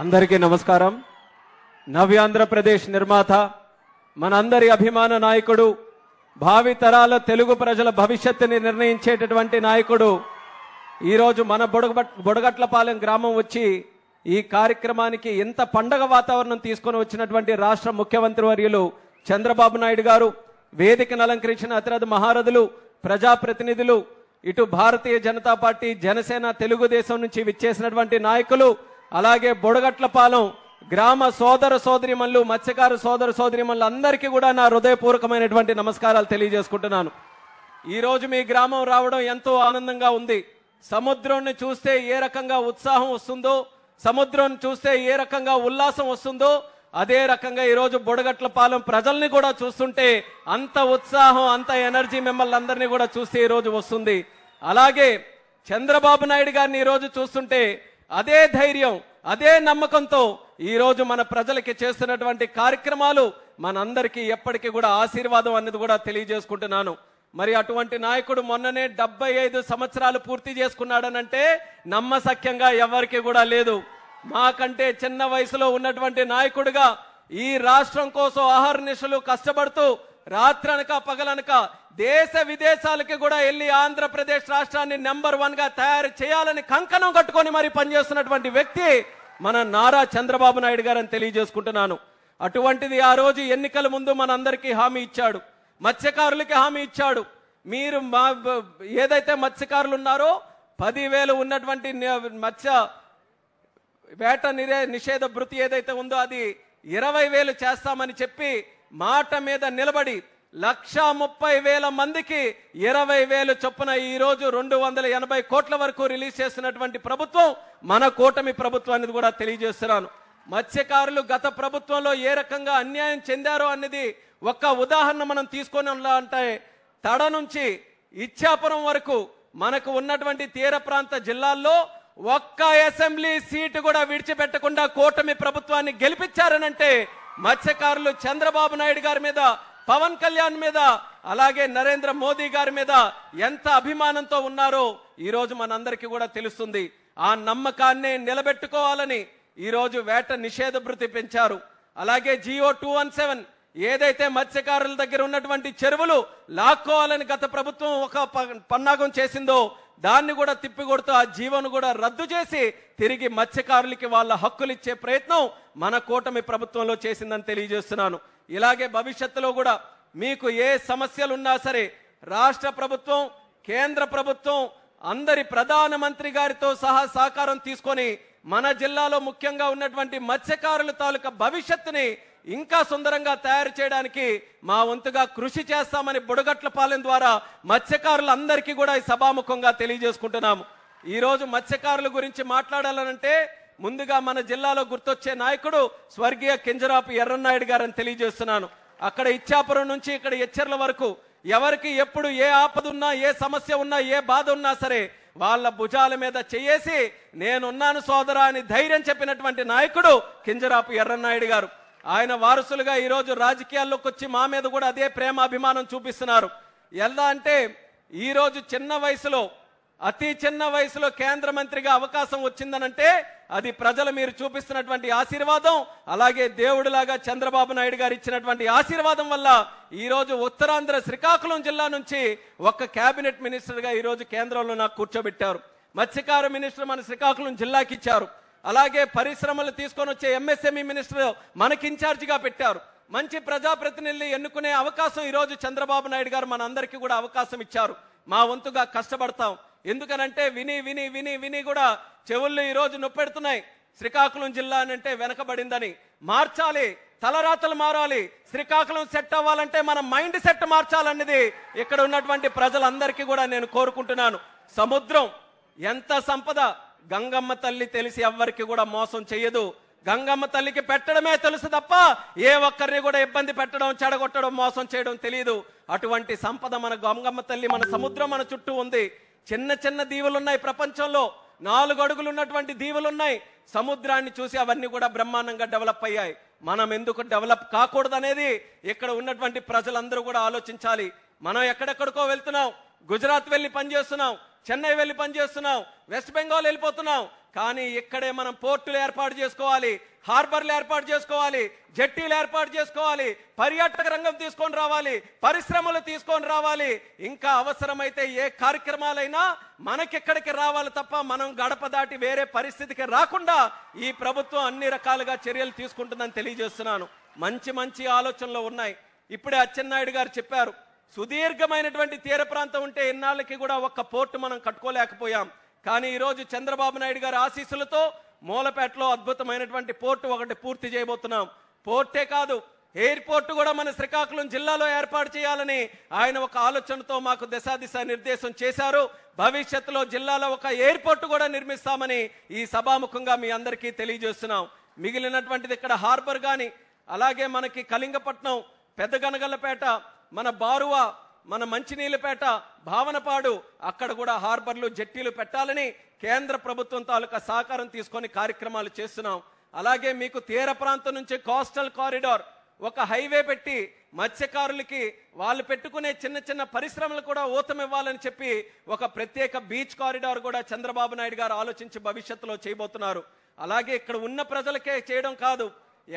అందరికీ నమస్కారం. నవ్యాంధ్రప్రదేశ్ నిర్మాత, మనందరి అభిమాన నాయకుడు, భావి తరాల తెలుగు ప్రజల భవిష్యత్తుని నిర్ణయించేటటువంటి నాయకుడు ఈరోజు మన బొడగట్లపాలెం గ్రామం వచ్చి ఈ కార్యక్రమానికి ఎంత పండగ వాతావరణం తీసుకొని వచ్చినటువంటి రాష్ట్ర ముఖ్యమంత్రి వర్యులు చంద్రబాబు నాయుడు గారు, వేదికను అలంకరించిన అతిరథ మహారథులు, ప్రజాప్రతినిధులు, ఇటు భారతీయ జనతా పార్టీ, జనసేన, తెలుగుదేశం నుంచి విచ్చేసినటువంటి నాయకులు, అలాగే బొడగట్లపాలెం గ్రామ సోదర సోదరిమణులు, మత్స్యకారు సోదర సోదరిమణులు అందరికీ కూడా నా హృదయపూర్వకమైనటువంటి నమస్కారాలు తెలియజేసుకుంటున్నాను. ఈరోజు మీ గ్రామం రావడం ఎంతో ఆనందంగా ఉంది. సముద్రాన్ని చూస్తే ఏ రకంగా ఉత్సాహం వస్తుందో, సముద్రం చూస్తే ఏ రకంగా ఉల్లాసం వస్తుందో, అదే రకంగా ఈరోజు బొడగట్లపాలెం ప్రజల్ని కూడా చూస్తుంటే అంత ఉత్సాహం, అంత ఎనర్జీ మిమ్మల్ని అందరినీ కూడా చూస్తే ఈరోజు వస్తుంది. అలాగే చంద్రబాబు నాయుడు గారిని ఈరోజు చూస్తుంటే అదే ధైర్యం, అదే నమ్మకంతో ఈరోజు మన ప్రజలకి చేస్తున్నటువంటి కార్యక్రమాలు మనందరికీ ఎప్పటికీ కూడా ఆశీర్వాదం అన్నది కూడా తెలియజేసుకుంటున్నాను. మరి అటువంటి నాయకుడు మొన్ననే 75 సంవత్సరాలు పూర్తి చేసుకున్నాడనంటే నమ్మశక్యంగా ఎవరికి కూడా లేదు. మాకంటే చిన్న వయసులో ఉన్నటువంటి నాయకుడిగా ఈ రాష్ట్రం కోసం అహర్నిశలు కష్టపడుతూ రాత్రనక పగలనక దేశ విదేశాలకి కూడా వెళ్ళి ఆంధ్రప్రదేశ్ రాష్ట్రాన్ని నెంబర్ 1 గా తయారు చేయాలని కంకణం కట్టుకొని మరి పనిచేస్తున్నటువంటి వ్యక్తి మన నారా చంద్రబాబు నాయుడు గారు అని తెలియజేసుకుంటున్నాను. అటువంటిది ఆ రోజు ఎన్నికల ముందు మనందరికీ హామీ ఇచ్చాడు, మత్స్యకారులకి హామీ ఇచ్చాడు. మీరు ఏదైతే మత్స్యకారులు ఉన్నారో 10,000 ఉన్నటువంటి మత్స్య వేట నిషేధ భృతి ఏదైతే ఉందో అది 20,000 చేస్తామని చెప్పి మాట మీద నిలబడి 130,000 మందికి 20,000 చొప్పున ఈ రోజు 280 కోట్ల వరకు రిలీజ్ చేస్తున్నటువంటి ప్రభుత్వం మన కూటమి ప్రభుత్వం అనేది కూడా తెలియజేస్తున్నాను. మత్స్యకారులు గత ప్రభుత్వంలో ఏ రకంగా అన్యాయం చెందారో అనేది ఒక్క ఉదాహరణ మనం తీసుకొని అంటే తడ నుంచి ఇచ్చాపురం వరకు మనకు ఉన్నటువంటి తీర ప్రాంత జిల్లాల్లో ఒక్క అసెంబ్లీ సీటు కూడా విడిచిపెట్టకుండా కూటమి ప్రభుత్వాన్ని గెలిపించారనంటే మత్స్యకారులు చంద్రబాబు నాయుడు గారి మీద, పవన్ కళ్యాణ్ మీద, అలాగే నరేంద్ర మోదీ గారి మీద ఎంత అభిమానంతో ఉన్నారో ఈరోజు మనందరికీ కూడా తెలుస్తుంది. ఆ నమ్మకాన్ని నిలబెట్టుకోవాలని ఈరోజు వేట నిషేధ భృతి పెంచారు. అలాగే జియో 217 ఏదైతే మత్స్యకారుల దగ్గర ఉన్నటువంటి చెరువులు లాక్కోవాలని గత ప్రభుత్వం ఒక పన్నాగం చేసిందో దాన్ని కూడా తిప్పికొడుతూ ఆ జీవోను కూడా రద్దు చేసి తిరిగి మత్స్యకారులకి వాళ్ళ హక్కులు ఇచ్చే ప్రయత్నం మన కూటమి ప్రభుత్వంలో చేసిందని తెలియజేస్తున్నాను. ఇలాగే భవిష్యత్తులో కూడా మీకు ఏ సమస్యలున్నా సరే రాష్ట్ర ప్రభుత్వం, కేంద్ర ప్రభుత్వం అందరి ప్రధానమంత్రి గారితో సహా సహకారం తీసుకొని మన జిల్లాలో ముఖ్యంగా ఉన్నటువంటి మత్స్యకారుల తాలూకా భవిష్యత్తుని ఇంకా సుందరంగా తయారు చేయడానికి మా వంతుగా కృషి చేస్తామని బొడగట్లపాలెం ద్వారా మత్స్యకారులందరికీ కూడా ఈ సభాముఖంగా తెలియజేసుకుంటున్నాము. ఈరోజు మత్స్యకారుల గురించి మాట్లాడాలనంటే ముందుగా మన జిల్లాలో గుర్తొచ్చే నాయకుడు స్వర్గీయ కింజరాపు ఎర్రన్నాయుడు గారని తెలియజేస్తున్నాను. అక్కడ ఇచ్చాపురం నుంచి ఇక్కడ ఎచ్చర్ల వరకు ఎవరికి ఎప్పుడు ఏ ఆపద ఉన్నా, ఏ సమస్య ఉన్నా, ఏ బాధ ఉన్నా సరే వాళ్ళ భుజాల మీద చేయేసి నేనున్నాను సోదరా అని ధైర్యం చెప్పినటువంటి నాయకుడు కింజరాపు ఎర్రన్నాయుడు గారు. ఆయన వారసులుగా ఈరోజు రాజకీయాల్లోకి వచ్చి మా మీద కూడా అదే ప్రేమ అభిమానం చూపిస్తున్నారు. ఎలా అంటే ఈరోజు చిన్న వయసులో, అతి చిన్న వయసులో కేంద్ర మంత్రిగా అవకాశం వచ్చిందనంటే అది ప్రజలు మీరు చూపిస్తున్నటువంటి ఆశీర్వాదం, అలాగే దేవుడిలాగా చంద్రబాబు నాయుడు గారు ఇచ్చినటువంటి ఆశీర్వాదం వల్ల ఈరోజు ఉత్తరాంధ్ర శ్రీకాకుళం జిల్లా నుంచి ఒక కేబినెట్ మినిస్టర్గా ఈరోజు కేంద్రంలో నాకు కూర్చోబెట్టారు. మత్స్యకార మినిస్టర్ మన శ్రీకాకుళం జిల్లాకి ఇచ్చారు. అలాగే పరిశ్రమలు తీసుకొని వచ్చే ఎంఎస్ఎంఈ మినిస్టర్ మనకి ఇన్ఛార్జిగా పెట్టారు. మంచి ప్రజాప్రతినిధులు ఎన్నుకునే అవకాశం ఈరోజు చంద్రబాబు నాయుడు గారు మన అందరికీ కూడా అవకాశం ఇచ్చారు. మా వంతుగా కష్టపడతాం. ఎందుకనంటే విని విని విని విని కూడా చెవుళ్ళు ఈరోజు నొప్పెడుతున్నాయి. శ్రీకాకుళం జిల్లా అంటే వెనకబడిందని మార్చాలి, తలరాతలు మారాలి. శ్రీకాకుళం సెట్ అవ్వాలంటే మన మైండ్ సెట్ మార్చాలన్నది ఇక్కడ ఉన్నటువంటి ప్రజలందరికీ కూడా నేను కోరుకుంటున్నాను. సముద్రం ఎంత సంపద, గంగమ్మ తల్లి తెలిసి ఎవ్వరికి కూడా మోసం చెయ్యదు. గంగమ్మ తల్లికి పెట్టడమే తెలుసు తప్ప ఏ ఒక్కరిని కూడా ఇబ్బంది పెట్టడం, చెడగొట్టడం, మోసం చేయడం తెలియదు. అటువంటి సంపద మన గంగమ్మ తల్లి, మన సముద్రం మన చుట్టూ ఉంది. చిన్న చిన్న దీవులున్నాయి ప్రపంచంలో, 4 అడుగులు ఉన్నటువంటి దీవులున్నాయి. సముద్రాన్ని చూసి అవన్నీ కూడా బ్రహ్మాండంగా డెవలప్ అయ్యాయి. మనం ఎందుకు డెవలప్ కాకూడదు అనేది ఇక్కడ ఉన్నటువంటి ప్రజలందరూ కూడా ఆలోచించాలి. మనం ఎక్కడెక్కడికో వెళ్తున్నాం, గుజరాత్ వెళ్ళి పనిచేస్తున్నాం, చెన్నై వెళ్ళి పనిచేస్తున్నాం, వెస్ట్ బెంగాల్ వెళ్ళిపోతున్నాం, కానీ ఇక్కడే మనం పోర్టులు ఏర్పాటు చేసుకోవాలి, హార్బర్లు ఏర్పాటు చేసుకోవాలి, జట్టీలు ఏర్పాటు చేసుకోవాలి, పర్యాటక రంగం తీసుకొని రావాలి, పరిశ్రమలు తీసుకొని రావాలి. ఇంకా అవసరమైతే ఏ కార్యక్రమాలైనా మనకిక్కడికి రావాలి తప్ప మనం గడప దాటి వేరే పరిస్థితికి రాకుండా ఈ ప్రభుత్వం అన్ని రకాలుగా చర్యలు తీసుకుంటుందని తెలియజేస్తున్నాను. మంచి మంచి ఆలోచనలు ఉన్నాయి. ఇప్పుడే అచ్చెన్నాయుడు గారు చెప్పారు, సుదీర్ఘమైనటువంటి తీర ప్రాంతం ఉంటే ఇన్నాళ్ళకి కూడా ఒక్క పోర్టు మనం కట్టుకోలేకపోయాం. కానీ ఈరోజు చంద్రబాబు నాయుడు గారి ఆశీస్సులతో మూలపేటలో అద్భుతమైనటువంటి పోర్టు ఒకటి పూర్తి చేయబోతున్నాం. పోర్టే కాదు, ఎయిర్పోర్ట్ కూడా మన శ్రీకాకుళం జిల్లాలో ఏర్పాటు చేయాలని ఆయన ఒక ఆలోచనతో మాకు దిశ నిర్దేశం చేశారు. భవిష్యత్తులో జిల్లాలో ఒక ఎయిర్పోర్ట్ కూడా నిర్మిస్తామని ఈ సభాముఖంగా మీ అందరికీ తెలియజేస్తున్నాం. మిగిలినటువంటిది ఇక్కడ హార్బర్ కానీ, అలాగే మనకి కళింగపట్నం, పెద్దగనగల్లపేట, మన బారువ, మన మంచినీళ్ళపేట, భావనపాడు, అక్కడ కూడా హార్బర్లు జట్టీలు పెట్టాలని కేంద్ర ప్రభుత్వం తాలూకా సహకారం తీసుకొని కార్యక్రమాలు చేస్తున్నాం. అలాగే మీకు తీర ప్రాంతం నుంచి కోస్టల్ కారిడార్ ఒక హైవే పెట్టి మత్స్యకారులకి వాళ్ళు పెట్టుకునే చిన్న చిన్న పరిశ్రమలు కూడా ఊతమివ్వాలని చెప్పి ఒక ప్రత్యేక బీచ్ కారిడార్ కూడా చంద్రబాబు నాయుడు గారు ఆలోచించి భవిష్యత్తులో చేయబోతున్నారు. అలాగే ఇక్కడ ఉన్న ప్రజలకే చేయడం కాదు,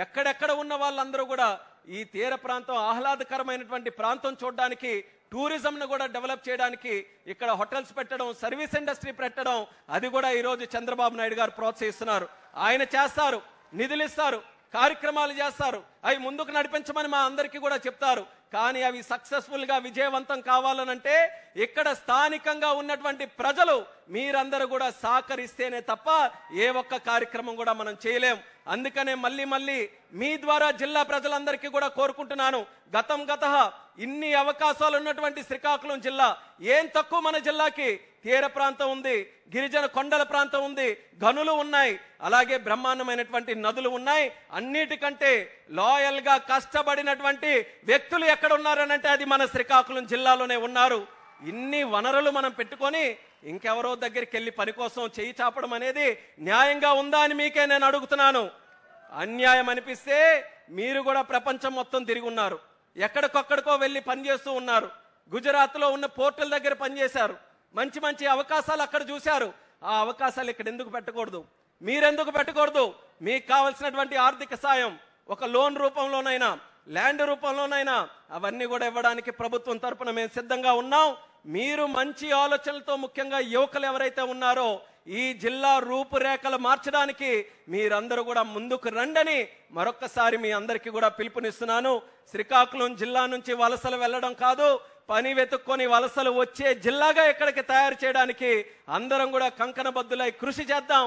ఎక్కడెక్కడ ఉన్న వాళ్ళందరూ కూడా ఈ తీర ప్రాంతం ఆహ్లాదకరమైనటువంటి ప్రాంతం చూడడానికి, టూరిజంను కూడా డెవలప్ చేయడానికి ఇక్కడ హోటల్స్ పెట్టడం, సర్వీస్ ఇండస్ట్రీ పెట్టడం, అది కూడా ఈరోజు చంద్రబాబు నాయుడు గారు ప్రోత్సహిస్తున్నారు. ఆయన చేస్తారు, నిధులు ఇస్తారు, కార్యక్రమాలు చేస్తారు, అవి ముందుకు నడిపించమని మా అందరికీ కూడా చెప్తారు. కానీ అవి సక్సెస్ఫుల్ గా విజయవంతం కావాలనంటే ఇక్కడ స్థానికంగా ఉన్నటువంటి ప్రజలు మీరందరూ కూడా సహకరిస్తేనే తప్ప ఏ ఒక్క కార్యక్రమం కూడా మనం చేయలేం. అందుకనే మళ్ళీ మీ ద్వారా జిల్లా ప్రజలందరికీ కూడా కోరుకుంటున్నాను, గత ఇన్ని అవకాశాలు ఉన్నటువంటి శ్రీకాకుళం జిల్లా ఏం తక్కువ? మన జిల్లాకి తీర ప్రాంతం ఉంది, గిరిజన కొండల ప్రాంతం ఉంది, గనులు ఉన్నాయి, అలాగే బ్రహ్మాండమైనటువంటి నదులు ఉన్నాయి. అన్నిటికంటే లాయల్ గా కష్టపడినటువంటి వ్యక్తులు ఎక్కడ ఉన్నారనంటే అది మన శ్రీకాకుళం జిల్లాలోనే ఉన్నారు. ఇన్ని వనరులు మనం పెట్టుకొని ఇంకెవరో దగ్గరికి వెళ్ళి పని కోసం చేయి చాపడం అనేది న్యాయంగా ఉందా అని మీకే నేను అడుగుతున్నాను. అన్యాయం అనిపిస్తే మీరు కూడా ప్రపంచం మొత్తం తిరిగి ఉన్నారు, ఎక్కడికొక్కడికో వెళ్ళి పనిచేస్తూ ఉన్నారు. గుజరాత్లో ఉన్న పోర్టుల దగ్గర పనిచేశారు, మంచి మంచి అవకాశాలు అక్కడ చూశారు. ఆ అవకాశాలు ఇక్కడ ఎందుకు పెట్టకూడదు? మీరెందుకు పెట్టకూడదు? మీకు కావలసినటువంటి ఆర్థిక సాయం ఒక లోన్ రూపంలోనైనా, ల్యాండ్ రూపంలోనైనా అవన్నీ కూడా ఇవ్వడానికి ప్రభుత్వం తరపున మేము సిద్ధంగా ఉన్నాం. మీరు మంచి ఆలోచనలతో, ముఖ్యంగా యువకులు ఎవరైతే ఉన్నారో ఈ జిల్లా రూపురేఖలు మార్చడానికి మీరందరూ కూడా ముందుకు రండని మరొక్కసారి మీ అందరికీ కూడా పిలుపునిస్తున్నాను. శ్రీకాకుళం జిల్లా నుంచి వలసలు వెళ్ళడం కాదు, పని వెతుక్కొని వలసలు వచ్చే జిల్లాగా ఇక్కడికి తయారు చేయడానికి అందరం కూడా కంకణబద్దులై కృషి చేద్దాం.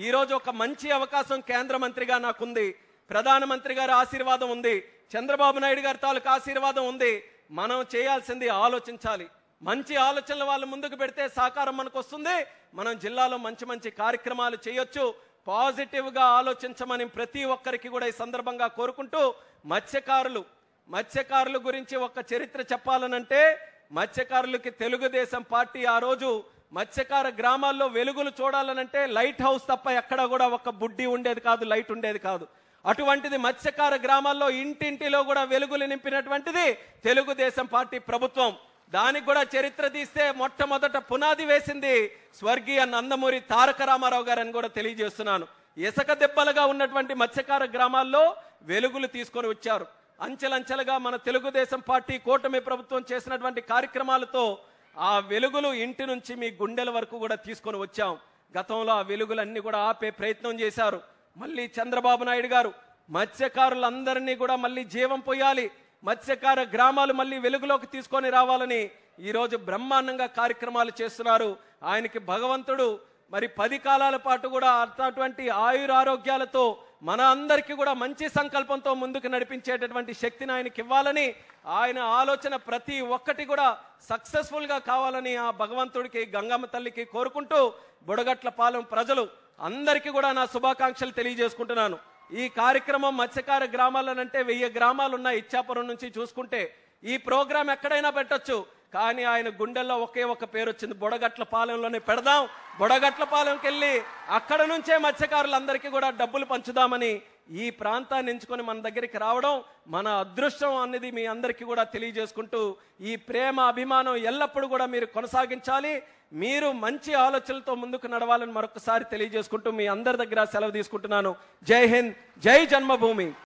ఈరోజు ఒక మంచి అవకాశం కేంద్ర మంత్రిగా నాకుంది, ప్రధానమంత్రి గారి ఆశీర్వాదం ఉంది, చంద్రబాబు నాయుడు గారి తాలూకు ఆశీర్వాదం ఉంది. మనం చేయాల్సింది ఆలోచించాలి. మంచి ఆలోచనలు వాళ్ళు ముందుకు పెడితే సహకారం మనకు వస్తుంది. మనం జిల్లాలో మంచి మంచి కార్యక్రమాలు చేయొచ్చు. పాజిటివ్ గా ఆలోచించమని ప్రతి ఒక్కరికి కూడా ఈ సందర్భంగా కోరుకుంటూ, మత్స్యకారుల గురించి ఒక చరిత్ర చెప్పాలనంటే, మత్స్యకారులకి తెలుగుదేశం పార్టీ ఆ రోజు మత్స్యకార గ్రామాల్లో వెలుగులు చూడాలనంటే లైట్ హౌస్ తప్ప ఎక్కడ కూడా ఒక బుడ్డి ఉండేది కాదు, లైట్ ఉండేది కాదు. అటువంటిది మత్స్యకార గ్రామాల్లో ఇంటింటిలో కూడా వెలుగులు నింపినటువంటిది తెలుగుదేశం పార్టీ ప్రభుత్వం. దానికి కూడా చరిత్ర తీస్తే మొట్టమొదట పునాది వేసింది స్వర్గీయ నందమూరి తారక రామారావు గారని కూడా తెలియజేస్తున్నాను. ఇసుక దెబ్బలుగా ఉన్నటువంటి మత్స్యకార గ్రామాల్లో వెలుగులు తీసుకొని వచ్చారు. అంచెలంచెలుగా మన తెలుగుదేశం పార్టీ కూటమి ప్రభుత్వం చేసినటువంటి కార్యక్రమాలతో ఆ వెలుగులు ఇంటి నుంచి మీ గుండెల వరకు కూడా తీసుకొని వచ్చాం. గతంలో ఆ వెలుగులన్నీ కూడా ఆపే ప్రయత్నం చేశారు. మళ్ళీ చంద్రబాబు నాయుడు గారు మత్స్యకారులందరినీ కూడా మళ్ళీ జీవం పోయాలి, మత్స్యకార గ్రామాలు మళ్ళీ వెలుగులోకి తీసుకొని రావాలని ఈరోజు బ్రహ్మాండంగా కార్యక్రమాలు చేస్తున్నారు. ఆయనకి భగవంతుడు మరి 10 కాలాల పాటు కూడా అటువంటి ఆయురారోగ్యాలతో మన అందరికీ కూడా మంచి సంకల్పంతో ముందుకు నడిపించేటటువంటి శక్తిని ఆయనకి ఇవ్వాలని, ఆయన ఆలోచన ప్రతి ఒక్కటి కూడా సక్సెస్ఫుల్ గా కావాలని ఆ భగవంతుడికి, గంగమ్మ తల్లికి కోరుకుంటూ బుడగట్లపాలెం ప్రజలు అందరికీ కూడా నా శుభాకాంక్షలు తెలియజేసుకుంటున్నాను. ఈ కార్యక్రమం మత్స్యకార గ్రామాలనంటే 1000 గ్రామాలు ఉన్నాయి ఇచ్చాపురం నుంచి చూసుకుంటే. ఈ ప్రోగ్రాం ఎక్కడైనా పెట్టొచ్చు, కానీ ఆయన గుండెల్లో ఒకే ఒక పేరు వచ్చింది, బుడగట్లపాలెంలోనే పెడదాం. బుడగట్లపాలెంకి వెళ్ళి అక్కడ నుంచే మత్స్యకారులందరికీ కూడా డబ్బులు పంచుదామని ఈ ప్రాంతాన్ని ఎంచుకొని మన దగ్గరికి రావడం మన అదృష్టం అనేది మీ అందరికీ కూడా తెలియజేసుకుంటూ, ఈ ప్రేమ అభిమానం ఎల్లప్పుడూ కూడా మీరు కొనసాగించాలి. మీరు మంచి ఆలోచనలతో ముందుకు నడవాలని మరొకసారి తెలియజేసుకుంటూ మీ అందరి దగ్గర సెలవు తీసుకుంటున్నాను. జై హింద్, జై జన్మభూమి.